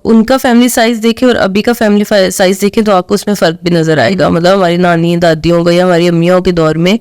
उनका family size देखें और अभी का फैमिली साइज देखें तो आपको उसमें फ़र्क भी नज़र आएगा। मतलब हमारी नानी दादियों का या हमारी अम्मियों के दौर में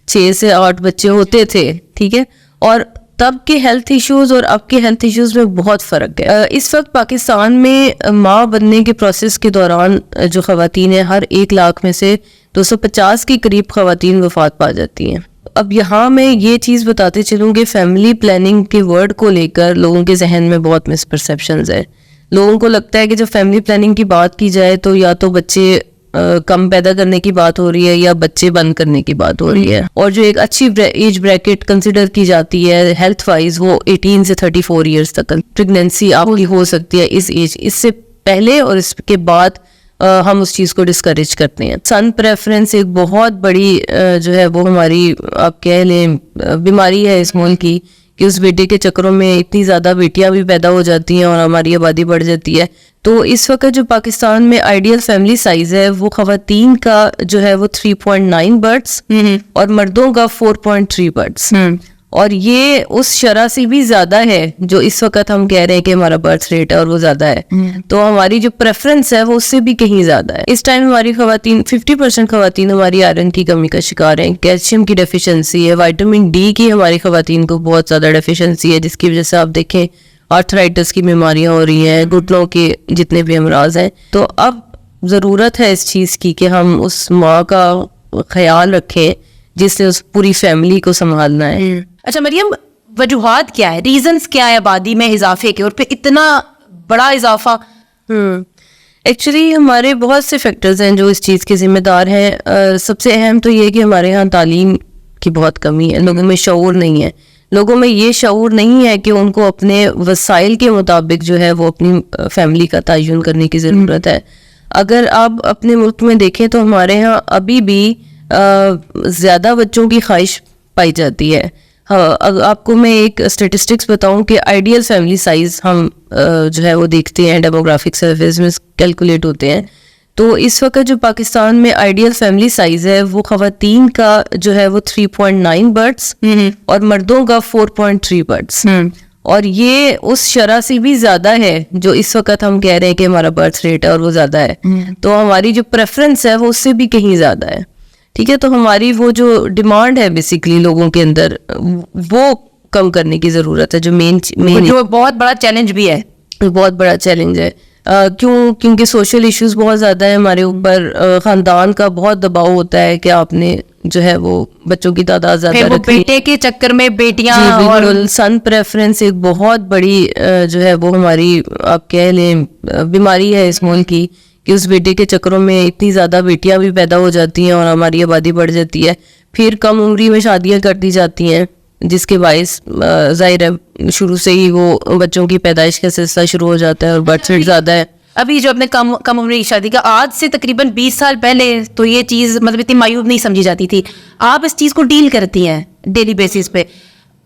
6 से 8 बच्चे होते थे, ठीक है, और तब के हेल्थ इश्यूज़ और अब के हेल्थ इश्यूज़ में बहुत फ़र्क है। इस वक्त पाकिस्तान में माँ बनने के प्रोसेस के दौरान जो ख़वातीन हैं, हर 1 लाख में से 250 के करीब ख़वातीन वफ़ात पा जाती हैं। अब यहाँ मैं ये चीज़ बताते चलूँ कि फैमिली प्लानिंग के वर्ड को लेकर लोगों के जहन में बहुत मिसपरसेप्शंस है। लोगों को लगता है कि जब फैमिली प्लानिंग की बात की जाए तो या तो बच्चे कम पैदा करने की बात हो रही है या बच्चे बंद करने की बात हो रही है, और जो एक अच्छी एज ब्रैकेट कंसिडर की जाती है हेल्थ वाइज वो 18 से 34 ईयर्स तक प्रेगनेंसी आपकी हो सकती है इस एज। इससे पहले और इसके बाद हम उस चीज़ को डिस्करेज करते हैं। सन प्रेफरेंस एक बहुत बड़ी जो है वो हमारी आप कह लें बीमारी है इस मुल्क की, कि उस बेटे के चक्करों में इतनी ज़्यादा बेटियां भी पैदा हो जाती हैं और हमारी आबादी बढ़ जाती है। तो इस वक्त जो पाकिस्तान में आइडियल फैमिली साइज है वो ख़वातीन का जो है वो 3.9 बर्ड्स और मर्दों का 4.3 बर्ड्स, और ये उस शरह से भी ज़्यादा है जो इस वक्त हम कह रहे हैं कि हमारा बर्थ रेट है और वो ज़्यादा है। तो हमारी जो प्रेफरेंस है वो उससे भी कहीं ज़्यादा है। इस टाइम हमारी ख़वातीन 50% ख़वातीन हमारी आयरन की कमी का शिकार हैं, कैल्शियम की डेफिशिएंसी है, विटामिन डी की हमारी ख़वातीन को बहुत ज़्यादा डेफिशिएंसी है, जिसकी वजह से आप देखें आर्थराइटिस की बीमारियाँ हो रही हैं, घुटनों के जितने भी अमराज हैं। तो अब ज़रूरत है इस चीज़ की कि हम उस माँ का ख्याल रखें जिससे उस पूरी फैमिली को संभालना है। अच्छा मरियम, वजूहात क्या है, रीजंस क्या है आबादी में इजाफे के और फिर इतना बड़ा इजाफा? एक्चुअली हमारे बहुत से फैक्टर्स हैं जो इस चीज़ के जिम्मेदार हैं। सबसे अहम तो ये है कि हमारे यहाँ तालीम की बहुत कमी है, लोगों में शऊर नहीं है। लोगों में ये शऊर नहीं है कि उनको अपने वसाइल के मुताबिक जो है वो अपनी फैमिली का तयन करने की ज़रूरत है। अगर आप अपने मुल्क में देखें तो हमारे यहाँ अभी भी ज़्यादा बच्चों की ख्वाहिश पाई जाती है। हाँ, आपको मैं एक स्टेटिस्टिक्स बताऊं कि आइडियल फैमिली साइज हम जो है वो देखते हैं, डेमोग्राफिक सर्विस में कैलकुलेट होते हैं। तो इस वक्त जो पाकिस्तान में आइडियल फैमिली साइज है वो ख़वातीन का जो है वो 3.9 बर्ड्स और मर्दों का 4.3 बर्ड्स, और ये उस शरह से भी ज़्यादा है जो इस वक्त हम कह रहे हैं कि हमारा बर्थ रेट है और वो ज़्यादा है। तो हमारी जो प्रेफरेंस है वो उससे भी कहीं ज़्यादा है, ठीक है। तो हमारी वो जो डिमांड है बेसिकली लोगों के अंदर वो कम करने की ज़रूरत है, जो मेन जो बहुत बड़ा चैलेंज भी है, बहुत बड़ा चैलेंज है। क्योंकि सोशल इश्यूज बहुत ज़्यादा है हमारे ऊपर, ख़ानदान का बहुत दबाव होता है कि आपने जो है वो बच्चों की तादाद ज़्यादा रखी, बेटे के चक्कर में बेटियां, और सन प्रेफरेंस एक बहुत बड़ी जो है वो हमारी आप कह लें बीमारी है इस मुल्क की, कि उस बेटे के चक्करों में इतनी ज़्यादा बेटियां भी पैदा हो जाती हैं और हमारी आबादी बढ़ जाती है। फिर कम उम्री में शादियां कर दी जाती हैं, जिसके बायस जाहिर है शुरू से ही वो बच्चों की पैदाइश का सिलसिला शुरू हो जाता है और बर्थ रेट ज़्यादा है। अभी जो अपने कम उम्र की शादी का, आज से तकरीबन 20 साल पहले तो ये चीज़ मतलब इतनी मायूब नहीं समझी जाती थी। आप इस चीज़ को डील करती हैं डेली बेसिस पे,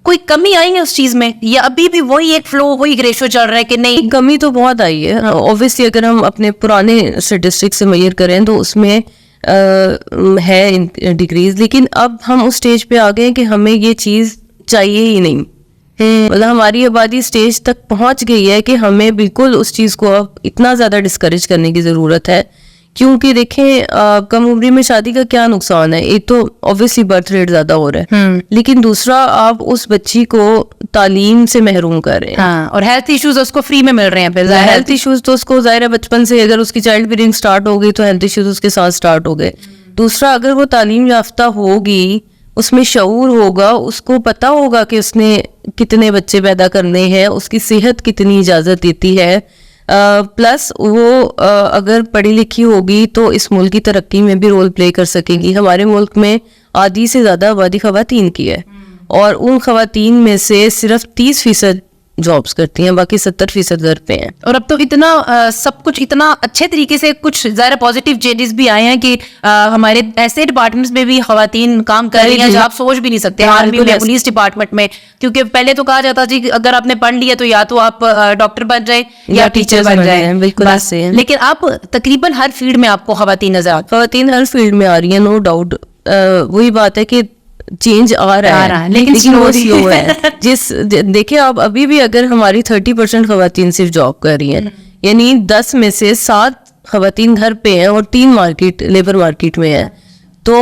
कोई कमी आई है उस चीज़ में या अभी भी वही एक फ्लो, वही रेशो चल रहा है कि नहीं? कमी तो बहुत आई है ऑब्वियसली। अगर हम अपने पुराने स्टेटिस्टिक्स से मेजर करें तो उसमें है डिक्रीज, लेकिन अब हम उस स्टेज पे आ गए हैं कि हमें ये चीज़ चाहिए ही नहीं। मतलब हमारी आबादी स्टेज तक पहुंच गई है कि हमें बिल्कुल उस चीज़ को अब इतना ज़्यादा डिस्करेज करने की ज़रूरत है। क्योंकि देखें कम उम्री में शादी का क्या नुकसान है? एक तो ऑब्वियसली बर्थ रेट ज़्यादा हो रहा है, लेकिन दूसरा आप उस बच्ची को तालीम से महरूम कर रहे हैं। हाँ, और हेल्थ इश्यूज उसको फ्री में मिल रहे हैं। फिर हेल्थ इश्यूज तो उसको जाहिर है बचपन से, अगर उसकी चाइल्ड बियरिंग स्टार्ट हो गई तो हेल्थ इश्यूज उसके साथ स्टार्ट हो गए। दूसरा, अगर वो तालीम याफ्ता होगी, उसमें शऊर होगा, उसको पता होगा कि उसने कितने बच्चे पैदा करने हैं, उसकी सेहत कितनी इजाज़त देती है, प्लस वो अगर पढ़ी लिखी होगी तो इस मुल्क की तरक्की में भी रोल प्ले कर सकेगी। हमारे मुल्क में आधी से ज़्यादा आबादी ख़वातीन की है और उन ख़वातीन में से सिर्फ 30% जॉब्स करती हैं, बाकी 70% घर पे हैं। और अब तो इतना सब कुछ इतना अच्छे तरीके से कुछ ज़्यादा पॉजिटिव चेंजेस भी आए हैं कि हमारे ऐसे डिपार्टमेंट्स में भी ख़वातीन काम कर रही हैं जो आप सोच भी नहीं सकते। आर्मी में, पुलिस डिपार्टमेंट में, क्योंकि पहले तो कहा जाता जी अगर आपने पढ़ लिया तो या तो आप डॉक्टर बन जाए या टीचर बन जाए, बिल्कुल ऐसे है। लेकिन आप तकरीबन हर फील्ड में आपको ख़वातीन नजर आती, ख़वातीन हर फील्ड में आ रही है, नो डाउट। वही बात है कि चेंज आ रहा है लेकिन वो स्लो है। देखिए आप अभी भी अगर हमारी 30% ख़वातीन सिर्फ जॉब कर रही हैं, यानी 10 में से 7 खवातीन घर पे हैं और 3 लेबर मार्केट में है। तो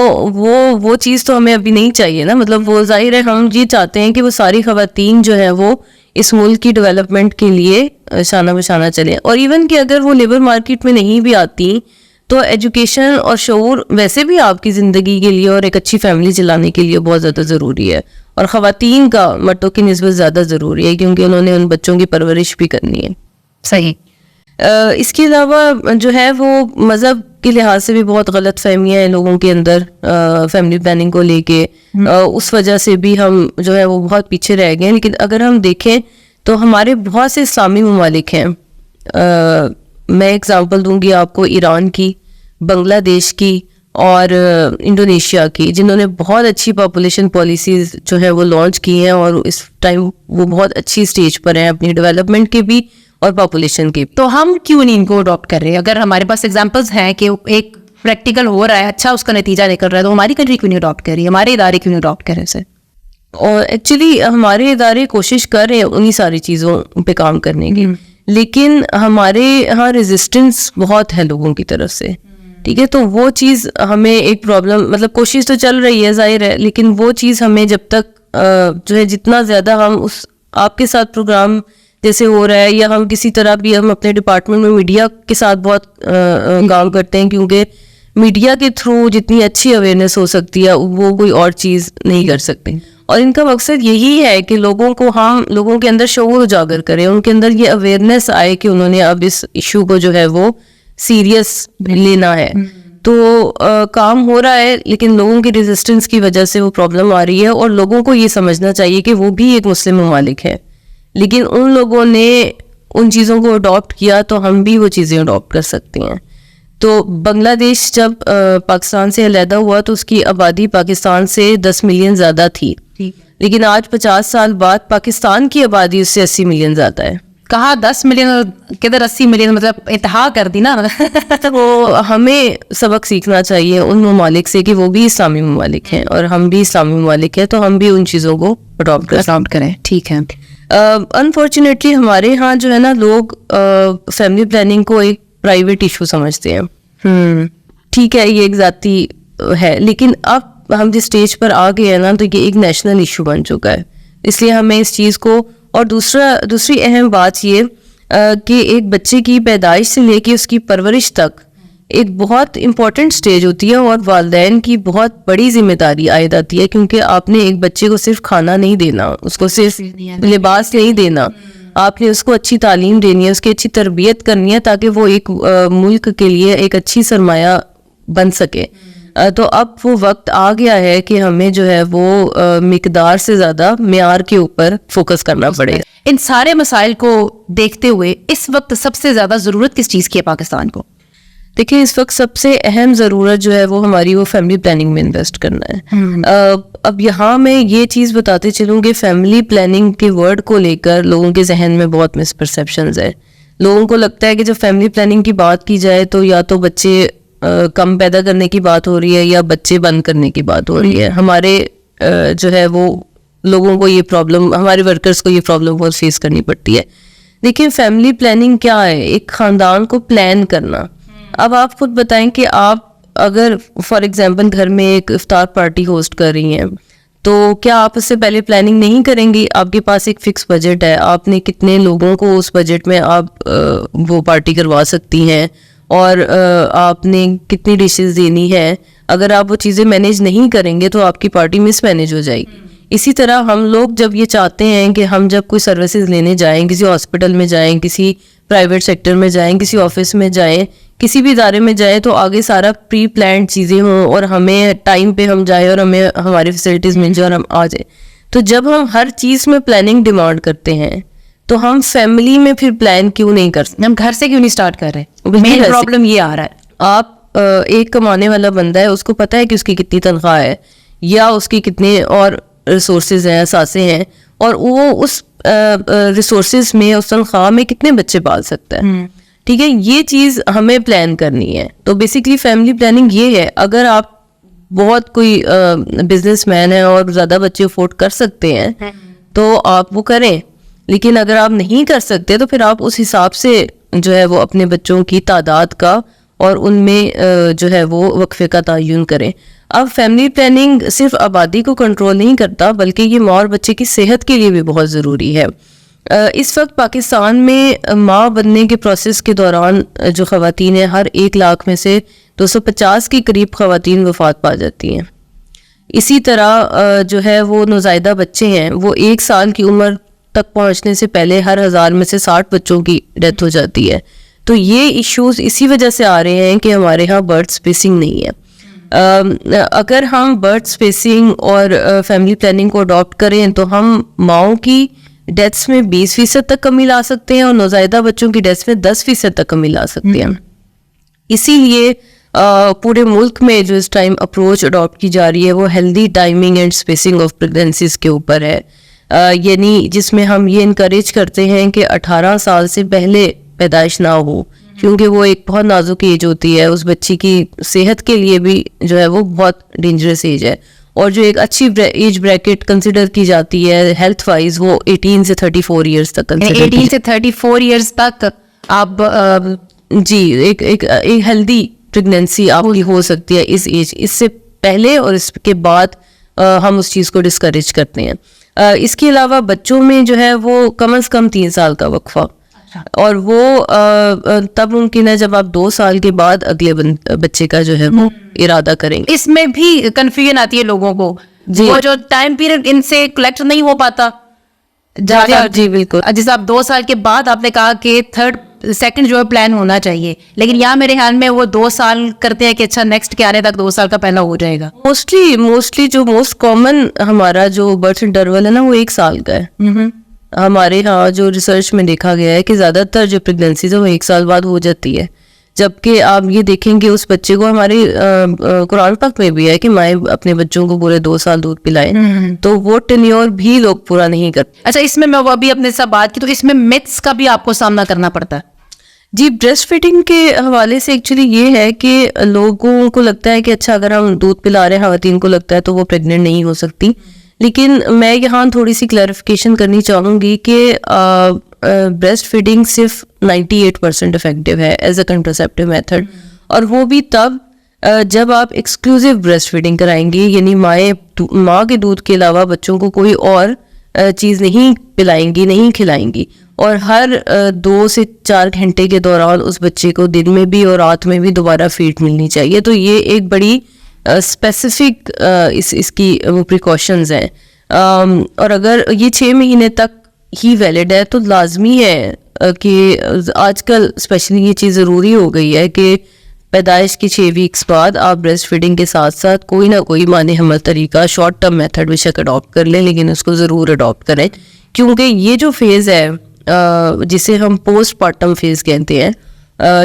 वो चीज़ तो हमें अभी नहीं चाहिए ना, मतलब वो जाहिर है हम ये चाहते हैं कि वो सारी खवातीन जो है वो इस मुल्क की डेवलपमेंट के लिए शाना बशाना चले। और इवन कि अगर वो लेबर मार्केट में नहीं भी आती तो एजुकेशन और शऊर वैसे भी आपकी ज़िंदगी के लिए और एक अच्छी फैमिली चलाने के लिए बहुत ज़्यादा ज़रूरी है। और ख़वातीन का मर्दों की निस्बत ज़्यादा ज़रूरी है क्योंकि उन्होंने उन बच्चों की परवरिश भी करनी है। सही। इसके अलावा जो है वो मज़हब के लिहाज से भी बहुत गलत फहमियाँ हैं लोगों के अंदर फैमिली प्लानिंग को लेके। उस वजह से भी हम जो है वो बहुत पीछे रह गए हैं। लेकिन अगर हम देखें तो हमारे बहुत से इस्लामी ममालिक हैं। मैं एग्जांपल दूंगी आपको ईरान की, बांग्लादेश की और इंडोनेशिया की, जिन्होंने बहुत अच्छी पॉपुलेशन पॉलिसीज़ जो है वो लॉन्च की हैं और इस टाइम वो बहुत अच्छी स्टेज पर हैं अपनी डेवलपमेंट के भी और पॉपुलेशन की। तो हम क्यों नहीं इनको अडॉप्ट कर रहे? अगर हमारे पास एग्जांपल्स हैं कि एक प्रैक्टिकल हो रहा है, अच्छा उसका नतीजा निकल रहा है, तो हमारी कंट्री क्यों नहीं अडॉप्ट कर रही, हमारे इदारे क्यों नहीं अडॉप्ट कर रहे इसे? और एक्चुअली हमारे इदारे कोशिश कर रहे हैं उन्हीं सारी चीज़ों पे काम करने की, लेकिन हमारे यहाँ रेजिस्टेंस बहुत है लोगों की तरफ से। ठीक है, तो वो चीज़ हमें एक प्रॉब्लम, मतलब कोशिश तो चल रही है जाहिर है, लेकिन वो चीज़ हमें जब तक जो है जितना ज़्यादा हम उस आपके साथ प्रोग्राम जैसे हो रहा है या हम किसी तरह भी हम अपने डिपार्टमेंट में मीडिया के साथ बहुत काम करते हैं, क्योंकि मीडिया के थ्रू जितनी अच्छी अवेयरनेस हो सकती है वो कोई और चीज़ नहीं कर सकते। और इनका मकसद यही है कि लोगों को हम लोगों के अंदर शऊर उजागर करें, उनके अंदर ये अवेयरनेस आए कि उन्होंने अब इस इशू को जो है वो सीरियस लेना है। तो काम हो रहा है, लेकिन लोगों की रेजिस्टेंस की वजह से वो प्रॉब्लम आ रही है। और लोगों को ये समझना चाहिए कि वो भी एक मुस्लिम ममालिक है, लेकिन उन लोगों ने उन चीज़ों को अडॉप्ट किया तो हम भी वो चीज़ें अडॉप्ट कर सकते हैं। तो बांग्लादेश जब पाकिस्तान से अलहदा हुआ तो उसकी आबादी पाकिस्तान से 10 मिलियन ज़्यादा थी, लेकिन आज 50 साल बाद पाकिस्तान की आबादी उससे 80 मिलियन ज़्यादा है। कहा 10 मिलियन और किधर 80 मिलियन, मतलब इंतहा कर दी ना। तो हमें सबक सीखना चाहिए उन ममालिक से कि वो भी इस्लामी ममालिक हैं और हम भी इस्लामी ममालिक हैं, तो हम भी उन चीज़ों को अडॉप्ट करें। ठीक है। अनफॉर्चुनेटली हमारे यहाँ जो है ना लोग फैमिली प्लानिंग को एक प्राइवेट इशू समझते हैं। ठीक है, ये एक जाती है, लेकिन अब हम जिस स्टेज पर आ गए हैं ना तो ये एक नेशनल इशू बन चुका है। इसलिए हमें इस चीज़ को, और दूसरी अहम बात ये कि एक बच्चे की पैदाइश से लेके उसकी परवरिश तक एक बहुत इम्पॉर्टेंट स्टेज होती है और वालिदैन की बहुत बड़ी जिम्मेदारी आयद आती है, क्योंकि आपने एक बच्चे को सिर्फ खाना नहीं देना, उसको सिर्फ लिबास नहीं देना, आपने उसको अच्छी तालीम देनी है, उसकी अच्छी तरबियत करनी है ताकि वो एक मुल्क के लिए एक अच्छी सरमाया बन सके। तो अब वो वक्त आ गया है कि हमें जो है वो मिकदार से ज़्यादा मेयार के ऊपर फोकस करना पड़ेगा। इन सारे मसाइल को देखते हुए इस वक्त सबसे ज़्यादा ज़रूरत किस चीज़ की है पाकिस्तान को? देखिए, इस वक्त सबसे अहम ज़रूरत जो है वो हमारी वो फैमिली प्लानिंग में इन्वेस्ट करना है। अब यहाँ मैं ये चीज़ बताते चलूँ कि फैमिली प्लानिंग के वर्ड को लेकर लोगों के जहन में बहुत मिसपरसेप्शंस है। लोगों को लगता है कि जब फैमिली प्लानिंग की बात की जाए तो या तो बच्चे कम पैदा करने की बात हो रही है या बच्चे बंद करने की बात हो रही है। हमारे जो है वो लोगों को ये प्रॉब्लम, हमारे वर्कर्स को ये प्रॉब्लम बहुत फेस करनी पड़ती है। देखिए, फैमिली प्लानिंग क्या है? एक ख़ानदान को प्लान करना। अब आप खुद बताएं कि आप अगर फॉर एग्जांपल घर में एक इफ्तार पार्टी होस्ट कर रही हैं तो क्या आप उससे पहले प्लानिंग नहीं करेंगी? आपके पास एक फिक्स बजट है, आपने कितने लोगों को उस बजट में आप वो पार्टी करवा सकती हैं और आपने कितनी डिशेस देनी है। अगर आप वो चीज़ें मैनेज नहीं करेंगे तो आपकी पार्टी मिसमैनेज हो जाएगी। इसी तरह हम लोग जब ये चाहते हैं कि हम जब कोई सर्विसेज लेने जाएं, किसी हॉस्पिटल में जाएं, किसी प्राइवेट सेक्टर में जाएं, किसी ऑफिस में जाएं, किसी भी इदारे में जाएं, तो आगे सारा प्री प्लान चीज़ें हों और हमें टाइम पे हम जाएं और हमें हमारी फैसिलिटीज़ मिल जाए और हम आ जाए। तो जब हम हर चीज़ में प्लानिंग डिमांड करते हैं तो हम फैमिली में फिर प्लान क्यों नहीं कर सकते? हम घर से क्यों नहीं स्टार्ट कर रहे? मेन प्रॉब्लम ये आ रहा है। आप एक कमाने वाला बंदा है, उसको पता है कि उसकी कितनी तनख्वाह है या उसकी कितने और रिसोर्सेज हैं, असासे हैं, और वो उस रिसोर्सेज में, उस तनख्वाह में कितने बच्चे पाल सकता है। ठीक है, ये चीज़ हमें प्लान करनी है। तो बेसिकली फैमिली प्लानिंग ये है। अगर आप बहुत कोई बिजनेसमैन है और ज़्यादा बच्चे अफोर्ड कर सकते हैं तो आप वो करें, लेकिन अगर आप नहीं कर सकते तो फिर आप उस हिसाब से जो है वो अपने बच्चों की तादाद का और उनमें जो है वो वक्फे का तयन करें। अब फैमिली प्लानिंग सिर्फ आबादी को कंट्रोल नहीं करता बल्कि ये माँ और बच्चे की सेहत के लिए भी बहुत ज़रूरी है। इस वक्त पाकिस्तान में माँ बनने के प्रोसेस के दौरान जो ख़वातीन हैं, हर 1 लाख में से 250 के करीब ख़वातीन वफ़ात पा जाती हैं। इसी तरह जो है वो नौज़ायदा बच्चे हैं, वो 1 साल की उम्र तक पहुंचने से पहले हर 1000 में से 60 बच्चों की डेथ हो जाती है। तो ये इश्यूज इसी वजह से आ रहे हैं कि हमारे यहाँ बर्थ स्पेसिंग नहीं है। अगर हम बर्थ स्पेसिंग और फैमिली प्लानिंग को अडॉप्ट करें तो हम माओं की डेथ्स में 20% तक कमी ला सकते हैं और नौज़ायदा बच्चों की डेथ्स में 10% तक कमी ला सकते हैं। इसीलिए पूरे मुल्क में जो इस टाइम अप्रोच अडॉप्ट की जा रही है वो healthy timing and spacing of pregnancies के ऊपर है, यानी जिसमें हम ये इनकरेज करते हैं कि 18 साल से पहले पैदाइश ना हो, क्योंकि वो एक बहुत नाजुक एज होती है, उस बच्ची की सेहत के लिए भी जो है वो बहुत डेंजरस एज है। और जो एक अच्छी एज ब्रैकेट कंसिडर की जाती है हेल्थ वाइज वो 18 से 34 इयर्स तक कंसिडर 18 से 34 इयर्स तक आप जी एक हेल्दी प्रेगनेंसी आपकी हो सकती है इस एज। इससे पहले और इसके बाद हम उस चीज़ को डिस्करेज करते हैं। इसके अलावा बच्चों में जो है वो कम से कम 3 साल का वक्फा, और वो तब मुमकिन है जब आप 2 साल के बाद अगले बच्चे का जो है वो इरादा करेंगे। इसमें भी कंफ्यूजन आती है लोगों को, वो जो टाइम पीरियड इनसे कलेक्ट नहीं हो पाता। जी बिल्कुल। जैसे आप 2 साल के बाद आपने कहा कि सेकंड जो है प्लान होना चाहिए, लेकिन यहाँ मेरे ख्याल में वो 2 साल करते हैं कि अच्छा नेक्स्ट के आने तक 2 साल का पहला हो जाएगा। मोस्टली जो मोस्ट कॉमन हमारा जो बर्थ इंटरवल है ना वो 1 साल का है। हमारे यहाँ जो रिसर्च में देखा गया है कि ज़्यादातर जो प्रेगनेंसीज है वो 1 साल बाद हो जाती है, जबकि आप ये देखेंगे उस बच्चे को हमारे कुरान पाक में भी है कि माएँ अपने बच्चों को पूरे 2 साल दूध पिलाएं, तो वो टेन्योर भी लोग पूरा नहीं करते। अच्छा, इसमें मैं वो अभी अपने साथ बात की तो इसमें मिथ्स का भी आपको सामना करना पड़ता है। जी, ब्रेस्ट फीडिंग के हवाले से एक्चुअली ये है कि लोगों को लगता है कि अच्छा अगर हम दूध पिला रहे हैं खवातीन को लगता है तो वो प्रेग्नेंट नहीं हो सकती, लेकिन मैं यहाँ थोड़ी सी क्लैरिफिकेशन करनी चाहूँगी कि ब्रेस्ट फीडिंग सिर्फ 98% इफेक्टिव है एज अ कंट्रासेप्टिव मेथड, और वो भी तब जब आप एक्सक्लूसिव ब्रेस्ट फीडिंग कराएंगे, यानी माँ के दूध के अलावा बच्चों को कोई और चीज़ नहीं पिलाएंगी, नहीं खिलाएंगी, और हर 2 से 4 घंटे के दौरान उस बच्चे को दिन में भी और रात में भी दोबारा फीड मिलनी चाहिए। तो ये एक बड़ी स्पेसिफिक इसकी प्रिकॉशंस हैं, और अगर ये 6 महीने तक ही वैलिड है तो लाजमी है कि आजकल स्पेशली ये चीज़ ज़रूरी हो गई है कि पैदाइश के 6 वीक्स बाद आप ब्रेस्ट फीडिंग के साथ साथ कोई ना कोई माने हमल तरीका शॉर्ट टर्म मेथड बेशक अडॉप्ट कर लें, लेकिन उसको ज़रूर अडॉप्ट करें, क्योंकि ये जो फेज़ है जिसे हम पोस्ट पार्टम फेज़ कहते हैं,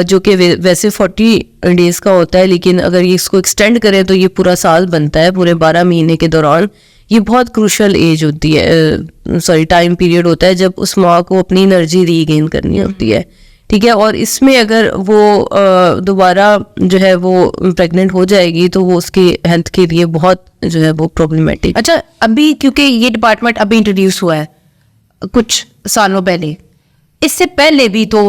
जो कि वैसे 40 डेज़ का होता है, लेकिन अगर ये इसको एक्सटेंड करें तो ये पूरा साल बनता है। पूरे 12 महीने के दौरान ये बहुत क्रूशल एज होती है, टाइम पीरियड होता है जब उस माँ को अपनी एनर्जी रीगेन करनी होती है, ठीक है। और इसमें अगर वो दोबारा जो है वो प्रेग्नेंट हो जाएगी तो वो उसके हेल्थ के लिए बहुत जो है वो प्रॉब्लमेटिक। अच्छा, अभी क्योंकि ये डिपार्टमेंट अभी इंट्रोड्यूस हुआ है कुछ सालों पहले, इससे पहले भी तो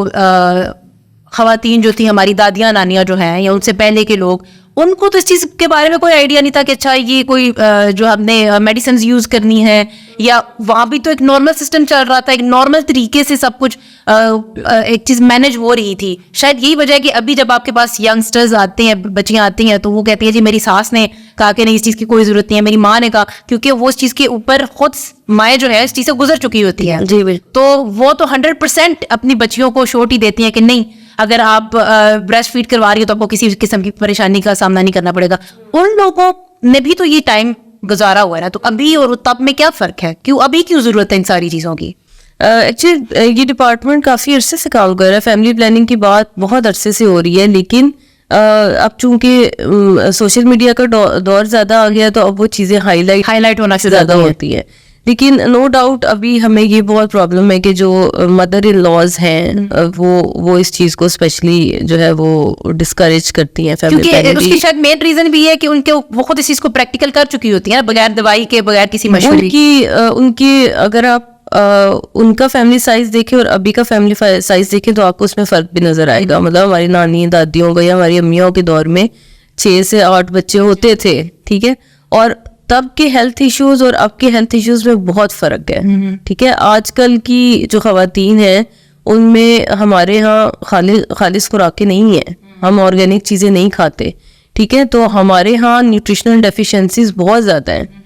खवातीन जो थी हमारी दादियाँ नानियाँ जो हैं या उनसे पहले के लोग, उनको तो इस चीज़ के बारे में कोई आइडिया नहीं था कि अच्छा ये कोई जो हमने मेडिसिन यूज़ करनी है, या वहाँ भी तो एक नॉर्मल सिस्टम चल रहा था, एक नॉर्मल तरीके से सब कुछ एक चीज़ मैनेज हो रही थी। शायद यही वजह है कि अभी जब आपके पास यंगस्टर्स आते हैं, बच्चियाँ आती हैं, तो वो कहती हैं जी मेरी सास ने कहा कि नहीं इस चीज़ की कोई ज़रूरत नहीं है, मेरी माँ ने कहा, क्योंकि वो इस चीज़ के ऊपर खुद माएँ जो है इस चीज़ से गुजर चुकी होती है। जी, तो वो तो 100% अपनी बच्चियों को श्योरिटी देती हैं कि नहीं, अगर आप ब्रेस्ट फीड करवा रही हो तो आपको किसी किस्म की परेशानी का सामना नहीं करना पड़ेगा। उन लोगों ने भी तो ये टाइम गुजारा हुआ है ना, तो अभी और तब में क्या फ़र्क है, अभी क्यों ज़रूरत है इन सारी चीज़ों की? एक्चुअली ये डिपार्टमेंट काफ़ी अरसे से काम कर रहा है, फैमिली प्लानिंग की बात बहुत अरसे से हो रही है, लेकिन अब चूंकि सोशल मीडिया का दौर ज़्यादा आ गया तो अब वो चीज़ें हाईलाइट होना ज़्यादा होती है। लेकिन नो डाउट अभी हमें ये बहुत प्रॉब्लम है कि जो मदर इन लॉज हैं वो इस चीज़ को स्पेशली जो है वो डिस्करेज करती हैं फैमिली प्लानिंग। उसकी शायद मेन रीज़न भी है कि वो खुद इस चीज़ को प्रैक्टिकल कर चुकी होती है बगैर दवाई के, बगैर किसी मशवरे उनकी अगर आप उनका फैमिली साइज देखे और अभी का फैमिली साइज देखे तो आपको उसमें फ़र्क भी नज़र आएगा। मतलब हमारी नानी दादियों का या हमारी अम्मियों के दौर में 6 से 8 बच्चे होते थे, ठीक है। और तब के हेल्थ इश्यूज और अब के हेल्थ इश्यूज में बहुत फ़र्क है, ठीक है। आजकल की जो ख़वातीन हैं उनमें हमारे यहाँ खालिस खुराकें नहीं है, हम ऑर्गेनिक चीज़ें नहीं खाते, ठीक है। तो हमारे यहाँ न्यूट्रिशनल डेफिशिएंसीज बहुत ज़्यादा हैं।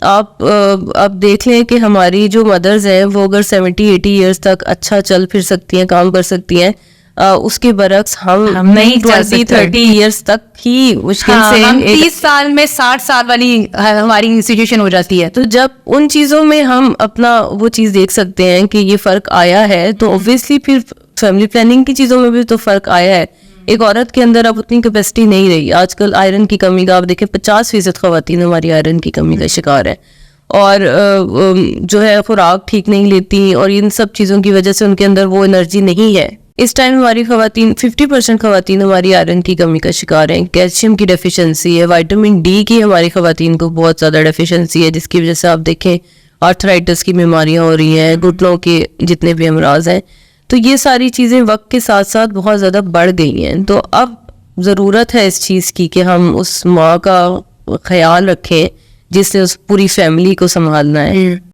आप देख लें कि हमारी जो मदर्स हैं वो अगर 70-80 ईयर्स तक अच्छा चल फिर सकती हैं, काम कर सकती हैं, उसके बरक्स हम नहीं चल 20-30 ईयर्स तक ही मुश्किल से हम 30 साल में 60 साल वाली हमारी सिचुएशन हो जाती है। तो जब उन चीज़ों में हम अपना वो चीज़ देख सकते हैं कि ये फ़र्क आया है, तो ऑब्वियसली फिर फैमिली प्लानिंग की चीज़ों में भी तो फ़र्क आया है। एक औरत के अंदर अब उतनी कैपेसिटी नहीं रही। आजकल आयरन की कमी का आप देखें 50% ख़वातीन हमारी आयरन की कमी का शिकार है, और जो है खुराक ठीक नहीं लेती, और इन सब चीज़ों की वजह से उनके अंदर वो एनर्जी नहीं है। इस टाइम हमारी ख़वातीन 50% ख़वातीन हमारी आयरन की कमी का शिकार हैं, कैल्शियम की डेफिशिएंसी है, विटामिन डी की हमारी ख़वातीन को बहुत ज़्यादा डेफिशिएंसी है, जिसकी वजह से आप देखें आर्थराइटिस की बीमारियाँ हो रही हैं, घुटनों के जितने भी अमराज हैं। तो ये सारी चीज़ें वक्त के साथ साथ बहुत ज़्यादा बढ़ गई हैं। तो अब ज़रूरत है इस चीज़ की कि हम उस माँ का ख्याल रखें जिसने उस पूरी फैमिली को संभालना है।